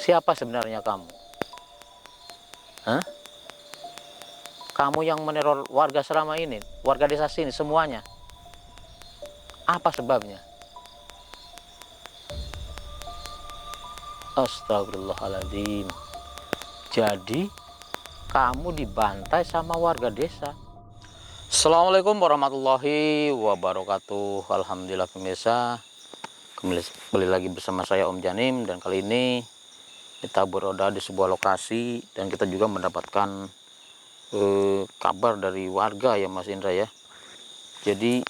Siapa sebenarnya kamu? Hah? Kamu yang meneror warga selama ini, warga desa sini semuanya. Apa sebabnya? Astagfirullahaladzim. Jadi kamu dibantai sama warga desa. Assalamualaikum warahmatullahi wabarakatuh. Alhamdulillah pemirsa, kembali lagi bersama saya Om Janim. Dan kali ini kita berada di sebuah lokasi dan kita juga mendapatkan kabar dari warga ya Mas Indra ya. Jadi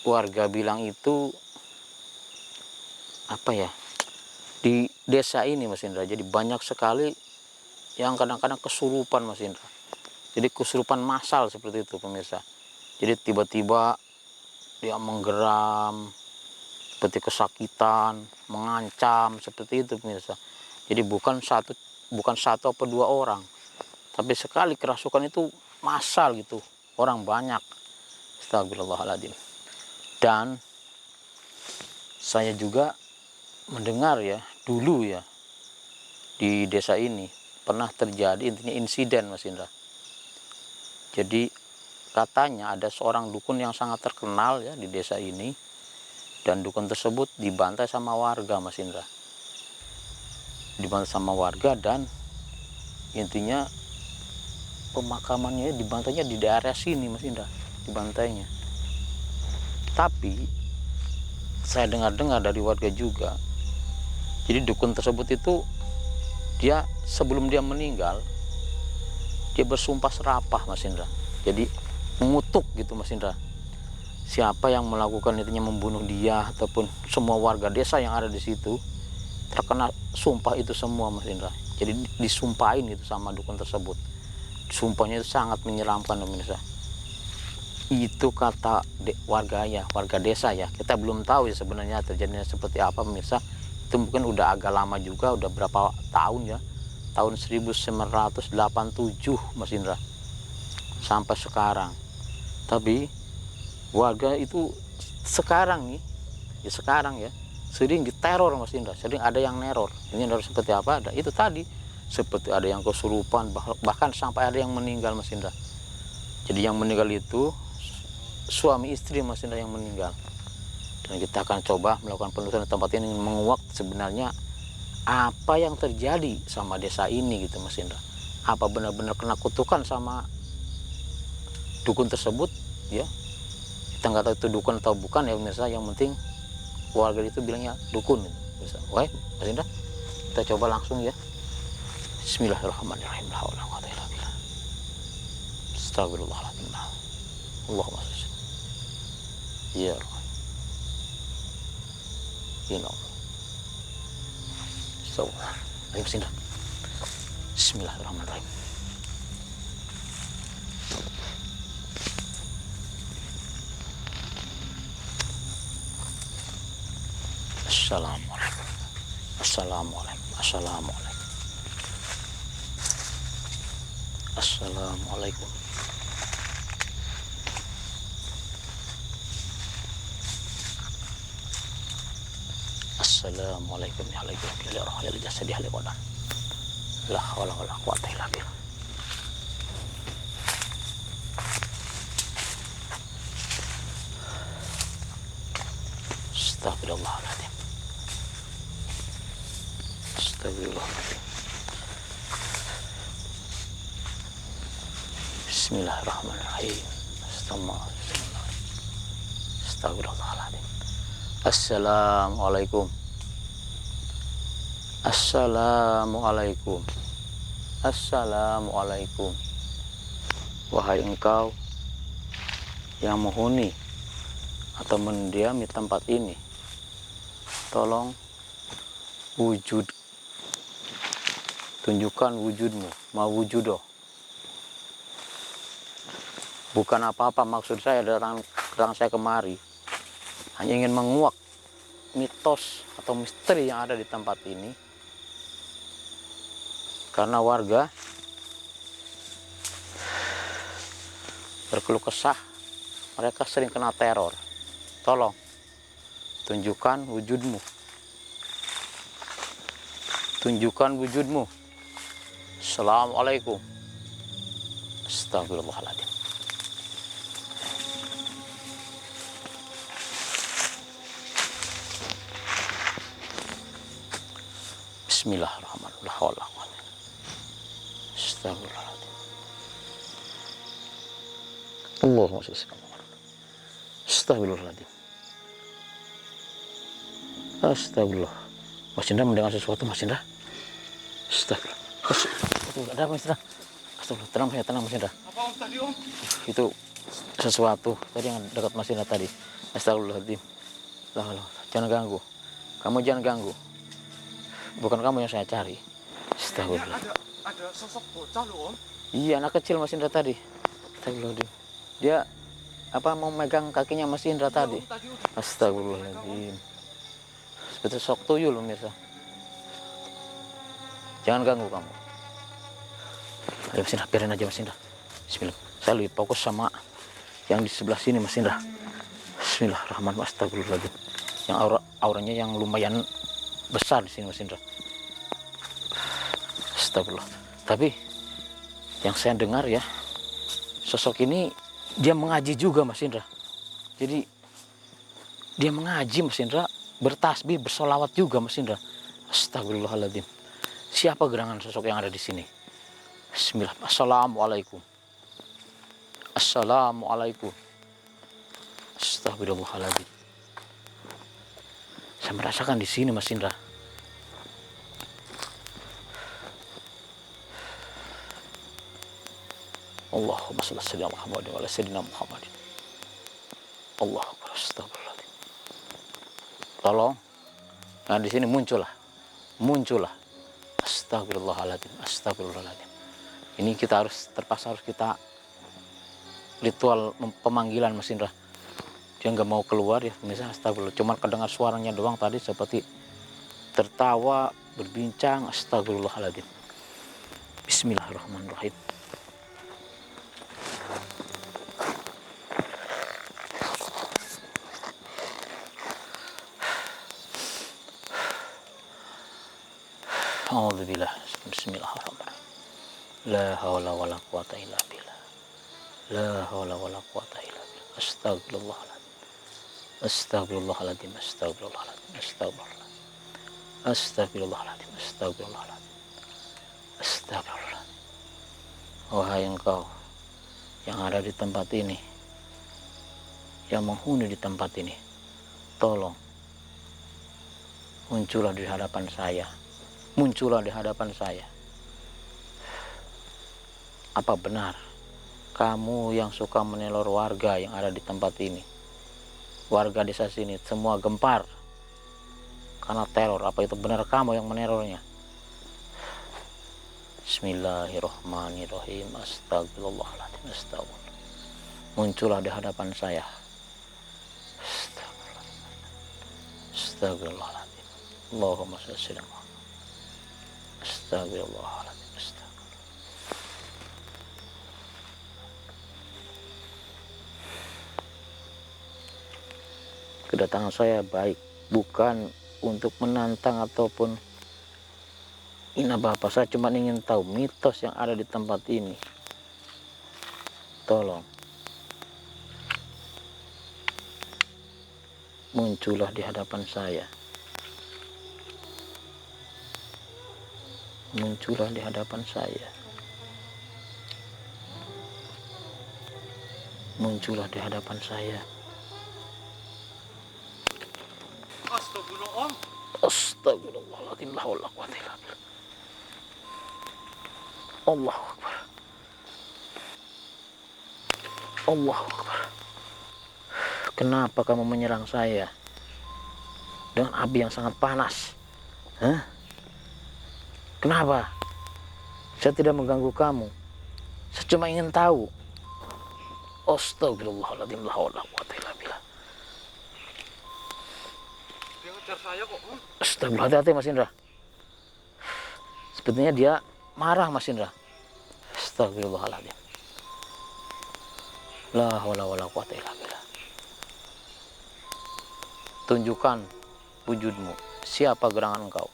warga bilang itu apa ya, di desa ini Mas Indra, jadi banyak sekali yang kadang-kadang kesurupan Mas Indra. Jadi kesurupan massal seperti itu pemirsa. Jadi tiba-tiba dia menggeram, seperti kesakitan, mengancam seperti itu pemirsa. Jadi bukan satu atau dua orang, tapi sekali kerasukan itu massal gitu, orang banyak. Astagfirullahaladzim. Dan saya juga mendengar ya, dulu ya di desa ini pernah terjadi intinya insiden Mas Indra. Jadi katanya ada seorang dukun yang sangat terkenal ya di desa ini, dan dukun tersebut dibantai sama warga Mas Indra. Dibantai sama warga dan intinya pemakamannya dibantainya di daerah sini Mas Indra, dibantainya. Tapi saya dengar-dengar dari warga juga, jadi dukun tersebut itu dia sebelum dia meninggal dia bersumpah serapah Mas Indra. Jadi mengutuk gitu Mas Indra, siapa yang melakukan intinya membunuh dia ataupun semua warga desa yang ada di situ terkena sumpah itu semua Mas Indra. Jadi disumpahin itu sama dukun tersebut. Sumpahnya itu sangat menyeramkan pemirsa. Itu kata warga desa ya. Kita belum tahu ya sebenarnya terjadinya seperti apa pemirsa. Itu mungkin udah agak lama juga, udah berapa tahun ya. Tahun 1987 Mas Indra. Sampai sekarang. Tapi warga itu sekarang nih, ya sekarang ya, sering diteror Mas Indra. Sering ada yang neror. Ini neror seperti apa? Ada itu tadi. Seperti ada yang kesurupan, bahkan sampai ada yang meninggal Mas Indra. Jadi yang meninggal itu suami istri Mas Indra yang meninggal. Dan kita akan coba melakukan penelusuran di tempat ini, menguak sebenarnya apa yang terjadi sama desa ini gitu Mas Indra. Apa benar-benar kena kutukan sama dukun tersebut ya. Kita nggak tahu itu dukun atau bukan ya pemirsa, yang penting warga itu bilangnya dukun gitu, pemirsa. Oke Mas Indra, kita coba langsung ya. Bismillahirrahmanirrahim. Astagfirullahaladzim. Allahumma sholli. Ya Allah. Ya Allah. Ayo Mas Indra. Bismillahirrahmanirrahim. Assalamualaikum. Assalamualaikum. Assalamualaikum. Assalamualaikum. Assalamualaikum ya alaikum ya roh ya jasadi ya qadan. La haula wala quwata illa billah. Astagfirullahaladzim. Astagfirullahaladzim. Bismillahirrahmanirrahim. Astagfirullahaladzim. Assalamualaikum. Assalamualaikum. Assalamualaikum. Wahai engkau yang menghuni atau mendiami tempat ini, tolong tunjukkan wujudmu, mawujudoh. Bukan apa-apa maksud saya datang saya kemari, hanya ingin menguak mitos atau misteri yang ada di tempat ini. Karena warga berkeluh kesah, mereka sering kena teror. Tolong tunjukkan wujudmu. Tunjukkan wujudmu. Assalamualaikum. Astagfirullahaladzim. Bismillahirrahmanirrahim. Astagfirullahaladzim. Allahumma shalli ala Muhammad. Astagfirullahaladzim. Astagfirullah. Mas Indra mendengar sesuatu, Mas Indra. Astagfirullah. Ada apa, Mas Indra? Astagfirullah. Tenang Mas Indra. Apa Om tadi Om? Itu sesuatu tadi yang dekat Mas Indra tadi. Astagfirullahaladzim. Jangan ganggu. Kamu jangan ganggu. Bukan kamu yang saya cari. Astagfirullah. Ada sosok bocah loh Om. Iya, anak kecil Mas Indra tadi. Astagfirullahaladzim. Dia mau megang kakinya Mas Indra tadi. Astagfirullahaladzim. Seperti sok tuyul loh mirsa. Jangan ganggu kamu. Ayo Mas Indra, biarin aja Mas Indra. Bismillah. Saya lebih fokus sama yang di sebelah sini Mas Indra. Bismillahirrahmanirrahim. Astagfirullahaladzim. Yang auranya yang lumayan besar di sini Mas Indra. Astagfirullah. Tapi yang saya dengar ya, sosok ini dia mengaji juga Mas Indra. Jadi dia mengaji Mas Indra, bertasbih, bersolawat juga Mas Indra. Astagfirullahaladzim. Siapa gerangan sosok yang ada di sini? Bismillah. Assalamualaikum. Assalamualaikum. Astagfirullahaladzim. Saya merasakan di sini Mas Indra. Allahumma shalli ala Muhammadin wa ala sayyidina Muhammadin. Allahu akbar. Astagfirullahaladzim. Tolong, nah di sini muncullah. Astagfirullahaladzim. Astagfirullahaladzim. Ini kita terpaksa harus kita ritual pemanggilan Mas Indra. Dia nggak mau keluar ya, misalnya astagfirullah. Cuman kedengar suaranya doang tadi seperti tertawa, berbincang. Astagfirullahaladzim. Bismillahirrahmanirrahim. Alhamdulillah. Bismillahirrahmanirrahim. La haula wala quwata illa billah. La haula wala quwata illa billah. Astagfirullahaladzim. Astagfirullahaladzim. Astagfirullahaladzim. Astagfirullahaladzim. Astagfirullahaladzim. Astagfirullahaladzim. Astagfirullahaladzim. Wahai engkau yang ada di tempat ini, yang menghuni di tempat ini, tolong muncullah di hadapan saya. Muncullah di hadapan saya. Apa benar kamu yang suka meneror warga yang ada di tempat ini? Warga desa sini semua gempar karena teror. Apa itu benar kamu yang menerornya? Bismillahirrahmanirrahim. Astagfirullahaladzim. Astagfirullah. Muncullah di hadapan saya. Astagfirullahaladzim. Allahumma shalli ala Muhammad. Astagfirullahaladzim. Astagfirullah. Kedatangan saya baik, bukan untuk menantang ataupun ini apa-apa. Saya cuma ingin tahu mitos yang ada di tempat ini. Tolong muncullah di hadapan saya. Muncullah di hadapan saya. Muncullah di hadapan saya. Astagfirullah Om. Astagfirullahaladzim. La haula wala quwata illa billah. Allahu akbar. Allahu akbar. Kenapa kamu menyerang saya dengan api yang sangat panas? Hah? Kenapa? Saya tidak mengganggu kamu. Saya cuma ingin tahu. Astagfirullahaladzim. La haula wala quwata illa billah. Dia ngejar saya kok Om. Astagfirullah. Hati-hati Mas Indra. Sepertinya dia marah Mas Indra. Astagfirullahaladzim. La haula wala quwata illa billah. Tunjukkan wujudmu. Siapa gerangan engkau?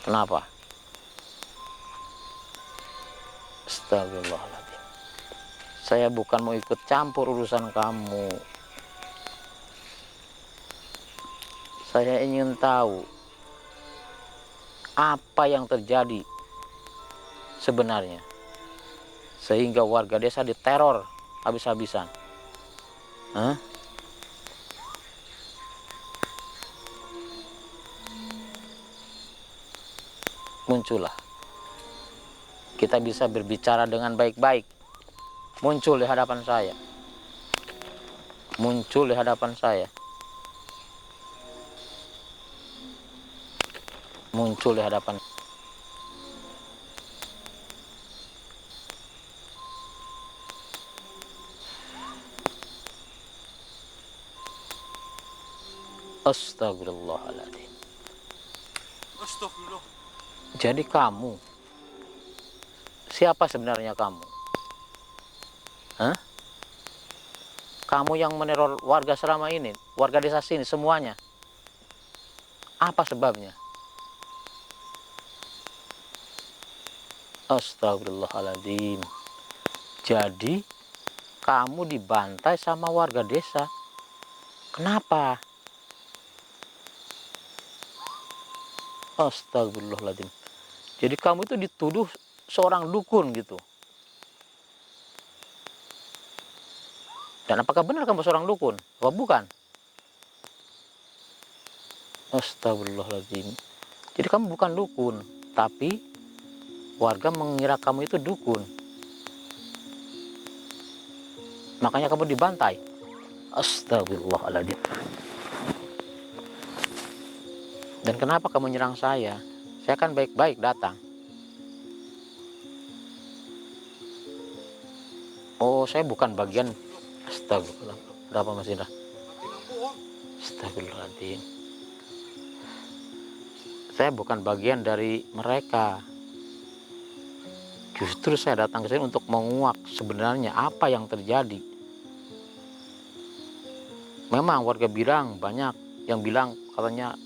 Kenapa? Astagfirullahaladzim. Saya bukan mau ikut campur urusan kamu. Saya ingin tahu apa yang terjadi sebenarnya sehingga warga desa diteror habis-habisan. Hah? Muncullah. Kita bisa berbicara dengan baik-baik. Muncul di hadapan saya. Muncul di hadapan saya. Muncul di hadapan. Astagfirullahaladzim. Astagfirullah. Jadi kamu, siapa sebenarnya kamu? Hah? Kamu yang meneror warga selama ini, warga desa sini semuanya. Apa sebabnya? Astagfirullahaladzim. Jadi kamu dibantai sama warga desa. Kenapa? Astagfirullahaladzim. Jadi kamu itu dituduh seorang dukun gitu. Dan apakah benar kamu seorang dukun? Apa bukan? Astagfirullahaladzim. Jadi kamu bukan dukun, tapi warga mengira kamu itu dukun. Makanya kamu dibantai. Astagfirullahaladzim. Dan kenapa kamu nyerang saya? Saya kan baik-baik datang. Oh, saya bukan bagian. Astagfirullah. Berapa Mas Indra? Mati lampu om. Astagfirullahaladzim. Saya bukan bagian dari mereka. Justru saya datang ke sini untuk menguak sebenarnya apa yang terjadi. Memang warga bilang, banyak yang bilang katanya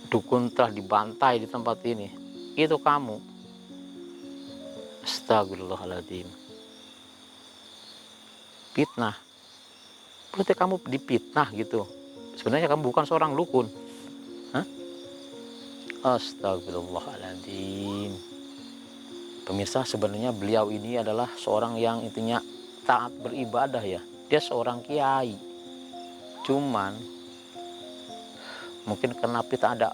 dukun telah dibantai di tempat ini. Itu kamu. Astagfirullahaladzim. Fitnah. Berarti kamu dipitnah gitu. Sebenarnya kamu bukan seorang dukun. Hah? Astagfirullahaladzim. Pemirsa, sebenarnya beliau ini adalah seorang yang intinya taat beribadah ya. Dia seorang kiai. Cuman mungkin karena kita ada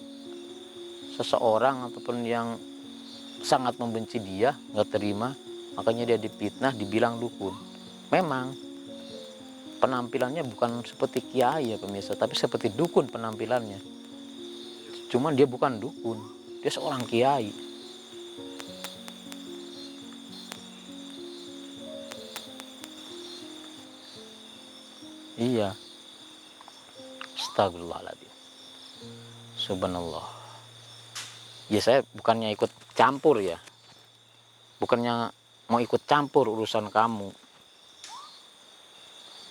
seseorang ataupun yang sangat membenci dia, nggak terima, makanya dia dipitnah, dibilang dukun. Memang penampilannya bukan seperti kiai ya pemirsa, tapi seperti dukun penampilannya. Cuman dia bukan dukun, dia seorang kiai. Iya. Astagfirullahaladzim. Subhanallah. Ya saya bukannya ikut campur ya. Bukannya mau ikut campur urusan kamu.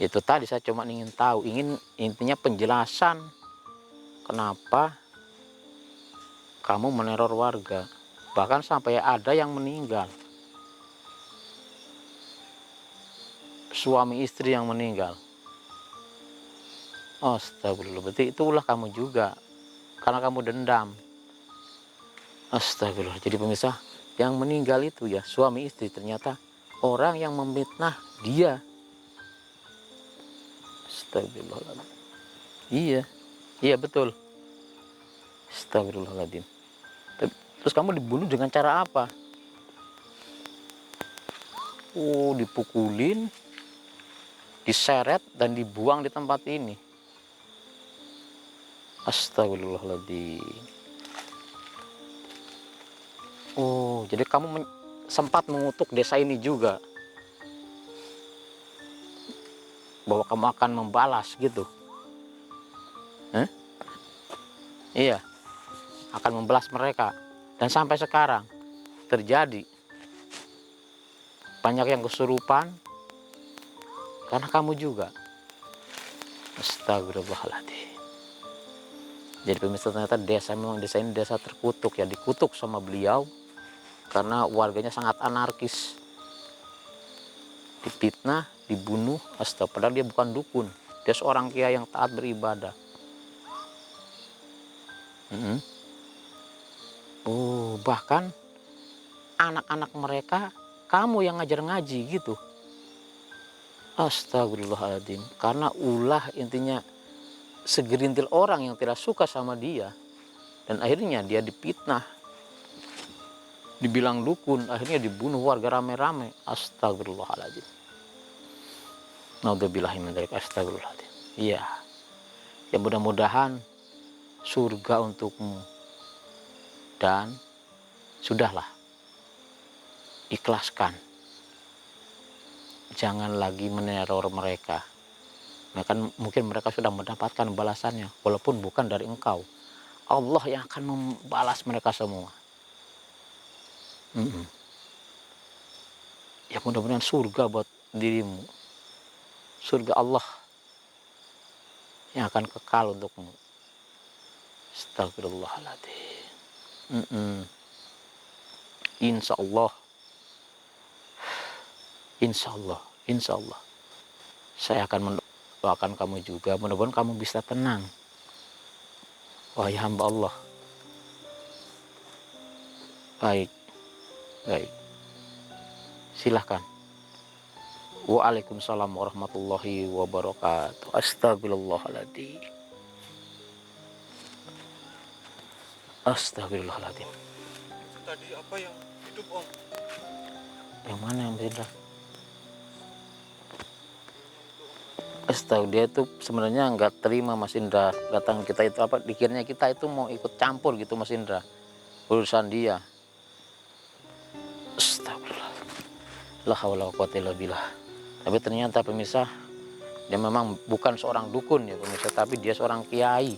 Itu tadi saya cuma ingin tahu, intinya penjelasan kenapa kamu meneror warga. Bahkan sampai ada yang meninggal. Suami istri yang meninggal. Astagfirullah, berarti itulah kamu juga. Karena kamu dendam. Astagfirullah. Jadi pemirsa, yang meninggal itu ya suami istri, ternyata orang yang memfitnah dia. Astagfirullahaladzim. Iya, iya betul. Astagfirullahaladzim. Terus kamu dibunuh dengan cara apa? Oh, dipukulin, diseret dan dibuang di tempat ini. Astagfirullahaladzim. Oh, jadi kamu sempat mengutuk desa ini juga, bahwa kamu akan membalas gitu. Iya, akan membalas mereka. Dan sampai sekarang terjadi. Banyak yang kesurupan karena kamu juga. Astagfirullahaladzim. Jadi pemirsa, ternyata desa ini desa terkutuk ya, dikutuk sama beliau karena warganya sangat anarkis, difitnah, dibunuh. Astaga, padahal dia bukan dukun, dia seorang kiai yang taat beribadah. Oh, bahkan anak-anak mereka kamu yang ngajar ngaji gitu. Astagfirullahaladzim. Karena ulah intinya segerintil orang yang tidak suka sama dia, dan akhirnya dia difitnah, dibilang dukun, akhirnya dibunuh warga rame-rame. Astagfirullahaladzim. Naudzubillahi min dzalik. Astagfirullahaladzim. Iya. Ya mudah-mudahan surga untukmu, dan sudahlah, ikhlaskan, jangan lagi meneror mereka. Mungkin mereka sudah mendapatkan balasannya, walaupun bukan dari engkau. Allah yang akan membalas mereka semua. Ya mudah-mudahan surga buat dirimu, surga Allah yang akan kekal untukmu. Astagfirullahaladzim. Insya Allah, insya Allah, insya Allah, saya akan mendoakan kamu juga. Mudah-mudahan kamu bisa tenang, wahai hamba Allah. Baik, baik. Silahkan. Waalaikumsalam warahmatullahi wabarakatuh. Astagfirullahaladzim. Astagfirullahaladzim. Itu tadi apa yang hidup Om? Yang mana yang beda? Astaga, dia itu sebenarnya nggak terima Mas Indra datang kita itu, apa dikiranya kita itu mau ikut campur gitu Mas Indra, urusan dia. Astagfirullah, la haula wa quwwata illa billah. Tapi ternyata pemirsa, dia memang bukan seorang dukun ya pemirsa, tapi dia seorang kiai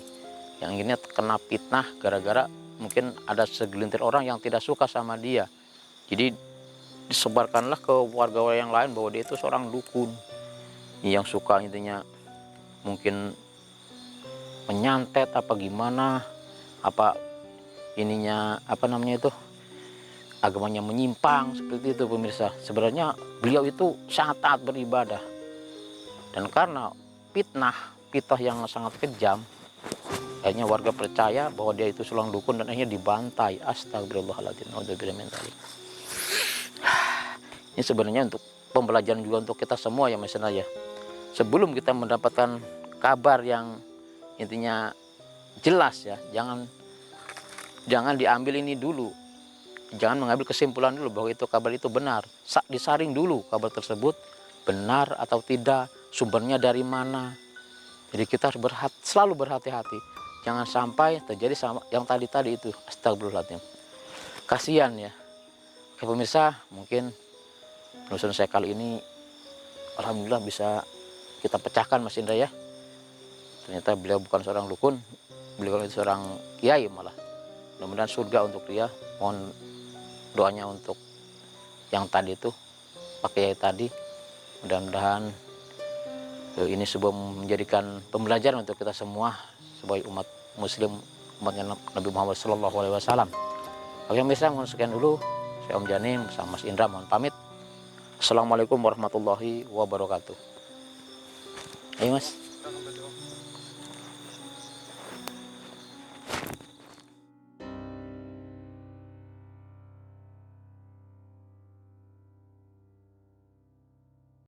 yang akhirnya kena fitnah gara-gara mungkin ada segelintir orang yang tidak suka sama dia. Jadi disebarkanlah ke warga yang lain bahwa dia itu seorang dukun yang suka intinya mungkin menyantet apa gimana, apa ininya, apa namanya itu, agamanya menyimpang seperti itu pemirsa. Sebenarnya beliau itu sangat taat beribadah, dan karena fitnah yang sangat kejam, akhirnya warga percaya bahwa dia itu seorang dukun dan akhirnya dibantai. Astagfirullahaladzim. Ini sebenarnya untuk pembelajaran juga untuk kita semua ya Mas ya. Sebelum kita mendapatkan kabar yang intinya jelas ya, jangan diambil ini dulu, jangan mengambil kesimpulan dulu bahwa itu kabar itu benar. Disaring dulu kabar tersebut benar atau tidak, sumbernya dari mana. Jadi kita harus selalu berhati-hati, jangan sampai terjadi sama yang tadi itu. Astagfirullahaladzim. Kasihan ya. Oke pemirsa, mungkin penelusuran saya kali ini alhamdulillah bisa kita pecahkan Mas Indra ya. Ternyata beliau bukan seorang dukun, beliau itu seorang kiai malah. Mudah-mudahan surga untuk dia. Mohon doanya untuk yang tadi itu, Pak Kiai tadi. Mudah-mudahan ini sebuah menjadikan pembelajaran untuk kita semua sebagai umat muslim, umatnya Nabi Muhammad SAW. Oke pemirsa, mohon sekian dulu. Saya Om Janim bersama Mas Indra mohon pamit. Assalamualaikum warahmatullahi wabarakatuh. Ayo Mas.